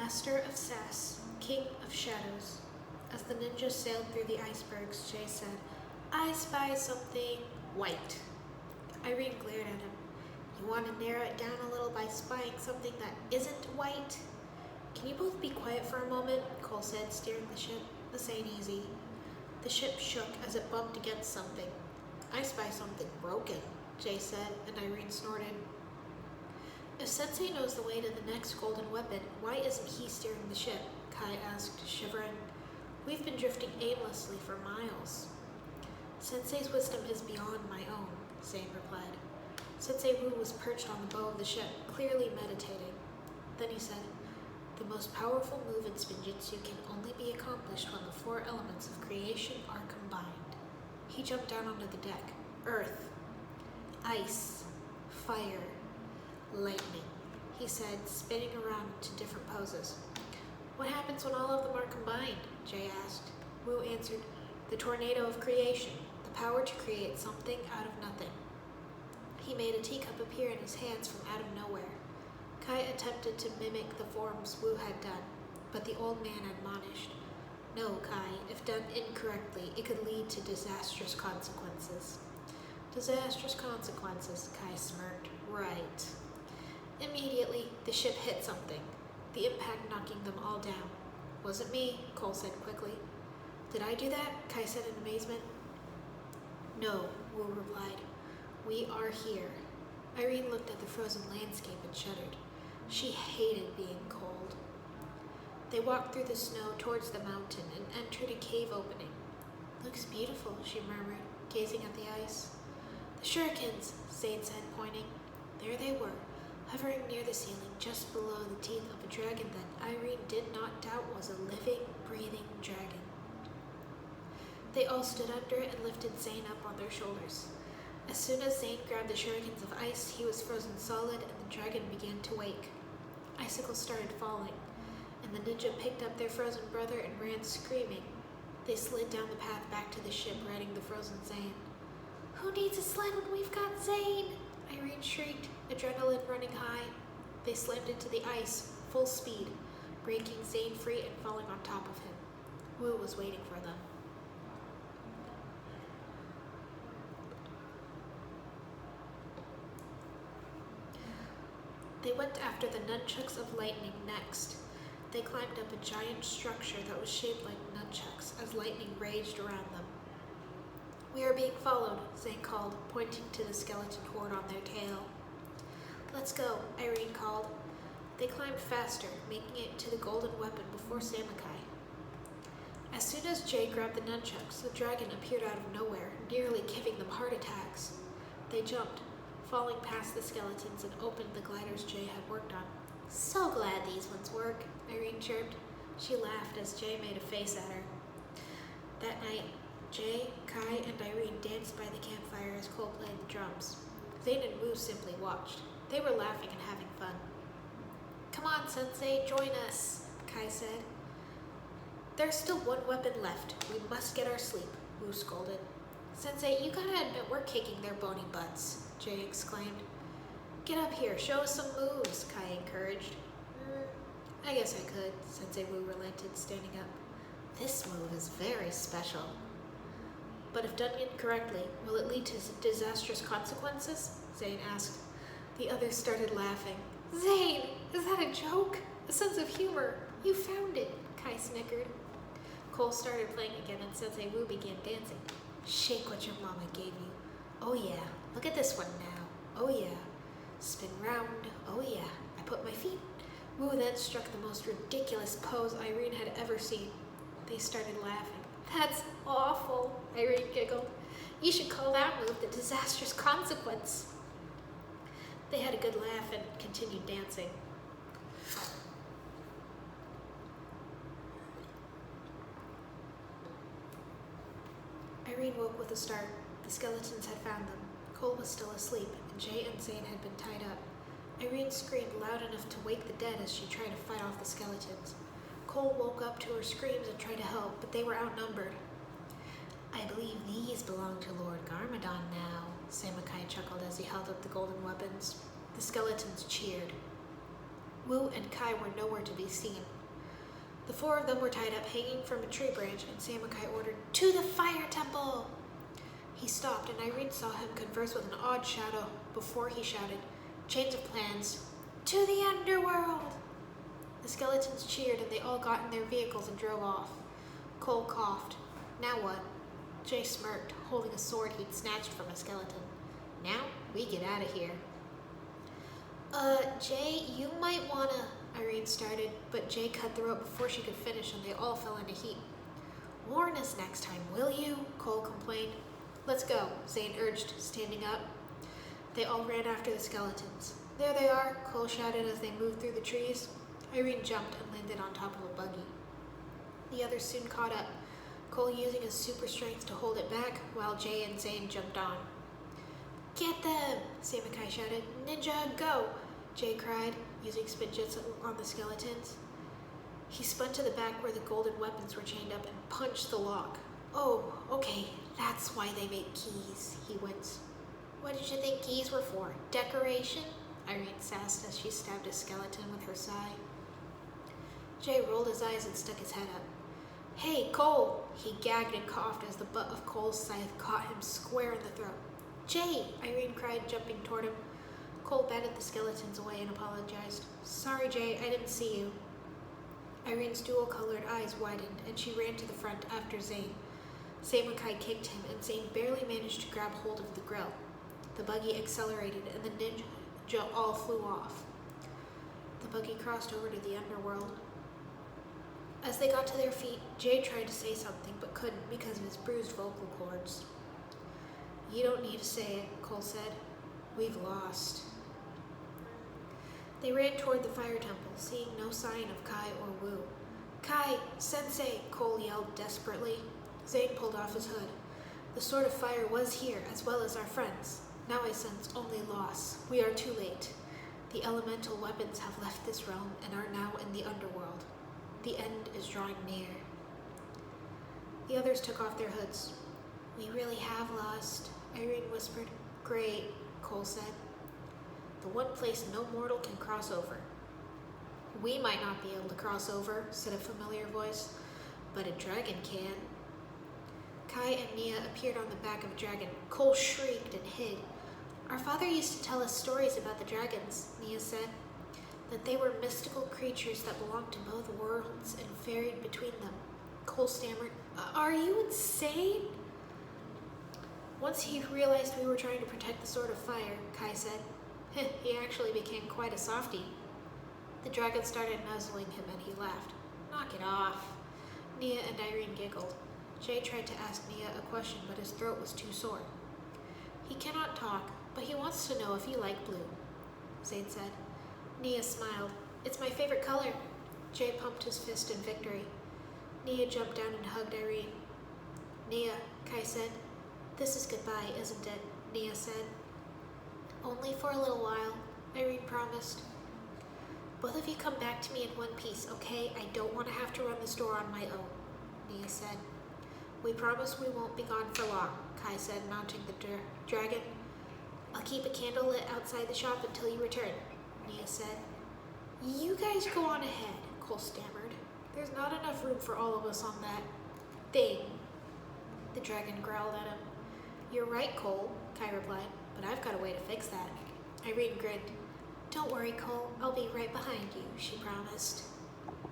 Master of Sass, King of Shadows. As the ninja sailed through the icebergs, Jay said, I spy something white. Irene glared at him. You want to narrow it down a little by spying something that isn't white? Can you both be quiet for a moment? Cole said, steering the ship. This ain't easy. The ship shook as it bumped against something. I spy something broken, Jay said, and Irene snorted. If Sensei knows the way to the next golden weapon, why isn't he steering the ship? Kai asked, shivering. We've been drifting aimlessly for miles. Sensei's wisdom is beyond my own, Zane replied. Sensei Wu was perched on the bow of the ship, clearly meditating. Then he said, the most powerful move in Spinjitzu can only be accomplished when the four elements of creation are combined. He jumped down onto the deck. Earth, ice, fire, lightning, he said, spinning around to different poses. What happens when all of them are combined? Jay asked. Wu answered, the tornado of creation, the power to create something out of nothing. He made a teacup appear in his hands from out of nowhere. Kai attempted to mimic the forms Wu had done, but the old man admonished. No, Kai, if done incorrectly, it could lead to disastrous consequences. Disastrous consequences, Kai smirked. Right. Immediately, the ship hit something, the impact knocking them all down. Wasn't me, Cole said quickly. Did I do that? Kai said in amazement. No, Wu replied. We are here. Irene looked at the frozen landscape and shuddered. She hated being cold. They walked through the snow towards the mountain and entered a cave opening. Looks beautiful, she murmured, gazing at the ice. The shurikens, Zane said, pointing. There they were, hovering near the ceiling just below the teeth of a dragon that Irene did not doubt was a living, breathing dragon. They all stood under it and lifted Zane up on their shoulders. As soon as Zane grabbed the shurikens of ice, he was frozen solid and the dragon began to wake. Icicles started falling, and the ninja picked up their frozen brother and ran screaming. They slid down the path back to the ship, riding the frozen Zane. Who needs a sled when we've got Zane? Irene shrieked, adrenaline running high. They slammed into the ice, full speed, breaking Zane free and falling on top of him. Wu was waiting for them. They went after the nunchucks of lightning next. They climbed up a giant structure that was shaped like nunchucks as lightning raged around them. We are being followed, Zane called, pointing to the skeleton horde on their tail. Let's go, Irene called. They climbed faster, making it to the golden weapon before Samukai. As soon as Jay grabbed the nunchucks, the dragon appeared out of nowhere, nearly giving them heart attacks. They jumped, falling past the skeletons and opened the gliders Jay had worked on. So glad these ones work, Irene chirped. She laughed as Jay made a face at her. That night, Jay, Kai, and Irene danced by the campfire as Cole played the drums. Zane and Wu simply watched. They were laughing and having fun. Come on, Sensei, join us, Kai said. There's still one weapon left. We must get our sleep, Wu scolded. Sensei, you gotta admit we're kicking their bony butts, Jay exclaimed. Get up here, show us some moves, Kai encouraged. I guess I could, Sensei Wu relented, standing up. This move is very special. But if done incorrectly, will it lead to disastrous consequences? Zane asked. The others started laughing. Zane, is that a joke? A sense of humor. You found it, Kai snickered. Cole started playing again and Sensei Wu began dancing. Shake what your mama gave you. Oh yeah, look at this one now. Oh yeah. Spin round. Oh yeah. I put my feet. Wu then struck the most ridiculous pose Irene had ever seen. They started laughing. That's awful, Irene giggled. You should call that move the disastrous consequence. They had a good laugh and continued dancing. Irene woke with a start. The skeletons had found them. Cole was still asleep, and Jay and Zane had been tied up. Irene screamed loud enough to wake the dead as she tried to fight off the skeletons. Cole woke up to her screams and tried to help, but they were outnumbered. I believe these belong to Lord Garmadon now, Samukai chuckled as he held up the golden weapons. The skeletons cheered. Wu and Kai were nowhere to be seen. The four of them were tied up, hanging from a tree branch, and Samukai ordered, "To the fire temple!" He stopped, and Irene saw him converse with an odd shadow before he shouted, "Chains of plans, to the underworld!" The skeletons cheered, and they all got in their vehicles and drove off. Cole coughed. "Now what?" Jay smirked, holding a sword he'd snatched from a skeleton. "Now we get out of here." Jay, you might wanna," Irene started, but Jay cut the rope before she could finish, and they all fell in a heap. "Warn us next time, will you?" Cole complained. "Let's go," Zane urged, standing up. They all ran after the skeletons. "There they are," Cole shouted as they moved through the trees. Irene jumped and landed on top of a buggy. The others soon caught up, Cole using his super strength to hold it back, while Jay and Zane jumped on. "Get them!" Samukai shouted. "Ninja, go!" Jay cried, using spinjitzu on the skeletons. He spun to the back where the golden weapons were chained up and punched the lock. "Oh, okay, that's why they make keys," he winced. "What did you think keys were for? Decoration?" Irene sassed as she stabbed a skeleton with her sai. Jay rolled his eyes and stuck his head up. "Hey, Cole!" He gagged and coughed as the butt of Cole's scythe caught him square in the throat. "Jay!" Irene cried, jumping toward him. Cole batted the skeletons away and apologized. "Sorry, Jay, I didn't see you." Irene's dual-colored eyes widened, and she ran to the front after Zane. Samukai kicked him, and Zane barely managed to grab hold of the grill. The buggy accelerated, and the ninja all flew off. The buggy crossed over to the underworld. As they got to their feet, Jay tried to say something, but couldn't because of his bruised vocal cords. "You don't need to say it," Cole said. "We've lost." They ran toward the fire temple, seeing no sign of Kai or Wu. "Kai! Sensei!" Cole yelled desperately. Zane pulled off his hood. "The Sword of Fire was here, as well as our friends. Now I sense only loss. We are too late. The elemental weapons have left this realm and are now in the underworld. The end is drawing near." The others took off their hoods. "We really have lost," Irene whispered. "Great," Cole said. "The one place no mortal can cross over." "We might not be able to cross over," said a familiar voice, "but a dragon can." Kai and Nia appeared on the back of a dragon. Cole shrieked and hid. "Our father used to tell us stories about the dragons," Nia said, "that they were mystical creatures that belonged to both worlds and varied between them." Cole stammered, "Are you insane?" "Once he realized we were trying to protect the Sword of Fire," Kai said, "he actually became quite a softie." The dragon started nuzzling him and he laughed. "Knock it off." Nia and Irene giggled. Jay tried to ask Nia a question, but his throat was too sore. "He cannot talk, but he wants to know if you like blue," Zane said. Nia smiled. "It's my favorite color." Jay pumped his fist in victory. Nia jumped down and hugged Irene. "Nia," Kai said. "This is goodbye, isn't it?" Nia said. "Only for a little while," Irene promised. "Both of you come back to me in one piece, okay? I don't want to have to run the store on my own," Nia said. "We promise we won't be gone for long," Kai said, mounting the dragon. "I'll keep a candle lit outside the shop until you return," Nia said. "You guys go on ahead," Cole stammered. "There's not enough room for all of us on that thing." The dragon growled at him. "You're right, Cole," Kai replied, "but I've got a way to fix that." Irene grinned. "Don't worry, Cole. I'll be right behind you," she promised.